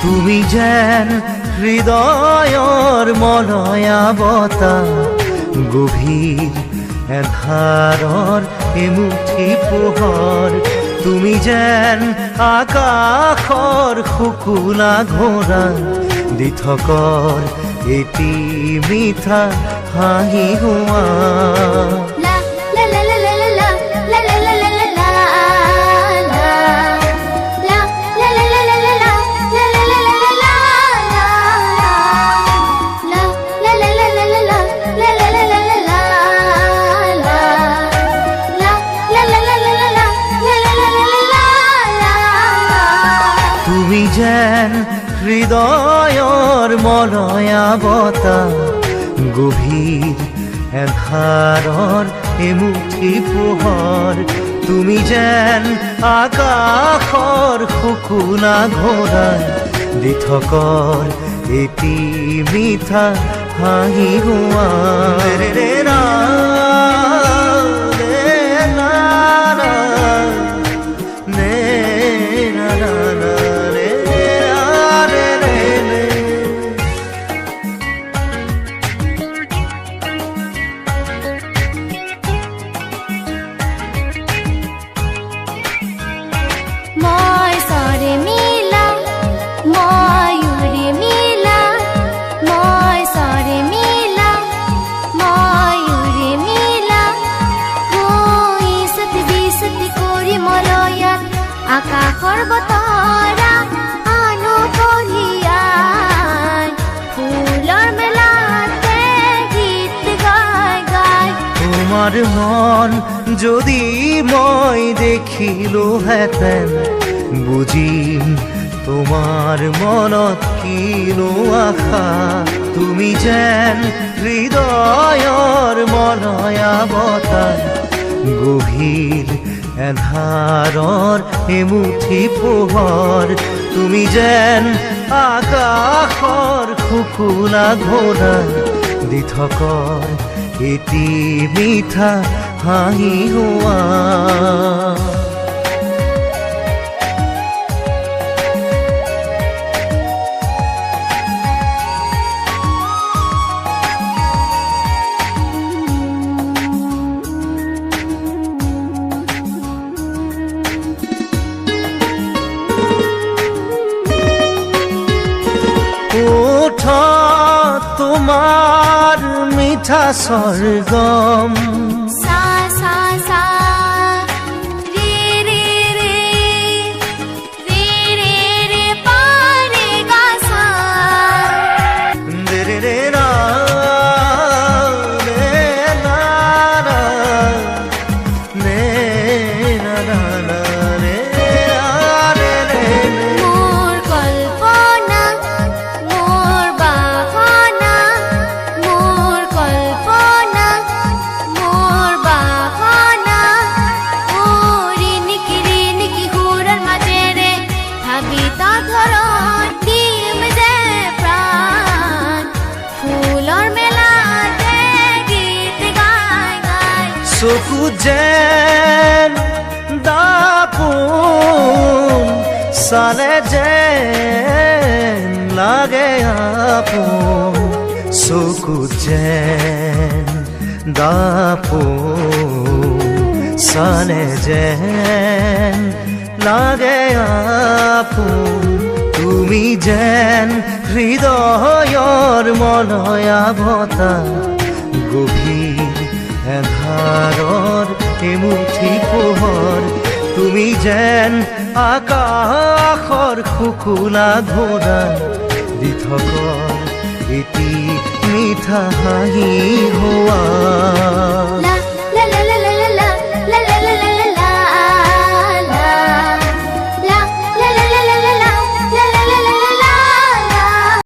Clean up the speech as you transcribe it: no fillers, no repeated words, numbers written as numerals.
তুমি যেন হৃদয়ৰ মলয়া বতাহ, গভীৰ এন্ধাৰৰ এমুঠি পোহৰ। তুমি যেন আকাশৰ শুকুলা ঘোঁৰা, দি থকৰ এটি মিঠা হাঁহি হোৱা। তুমি যেন হৃদয়ৰ মলয়া বতাহ, গভীৰ এন্ধাৰৰ এমুঠি পোহৰ। তুমি যেন আকাশৰ শুকুলা ঘোঁৰা, দি থকৰ এটি মিঠা হাঁহি হোৱা। আকাশৰ বতৰা আনো কঢ়িয়াই, ফুলৰ মেলাতে গীত গাই গাই। তোমাৰ মন যদি মই দেখিলোহেঁতেন, বুজিম তোমাৰ মনত কিনো আশা। তুমি যেন হৃদয়ৰ মলয়া বতাহ, গভীৰ এন্ধাৰৰ এমুঠি পোহৰ। তুমি যেন আকাশৰ শুকুলা ঘোঁৰা, দি থকৰ এটি মিঠা হাঁহি হোৱা। তোমার মিঠা সরগম, সা সা সা রে রে রে রে রে রে পা রে গা সা। রে রে রে না রে না না রে না না না রে রে রে। মোর কল্পনা মোর বাহানা, মোর কল্পনা মোর বাহানা। ও রিনিকি হুরার মাঝে রে থাকি তা ধরন, দিম যে প্রাণ ফুলর মেলাতে গীত গাই গাই। চকু যেন দাপোন, চালে যেন লাগে আপোন। চকু যেন দাপোন, চালে যেন লাগে আপোন। তুমি যেন হৃদয়ৰ মলয়া বতাহ, গভীৰ এন্ধাৰৰ এমুঠি পোহৰ। তুমি যেন আকাশৰ শুকুলা ঘোঁৰা, দি থকৰ এটি মিঠা হাঁহি হোৱা।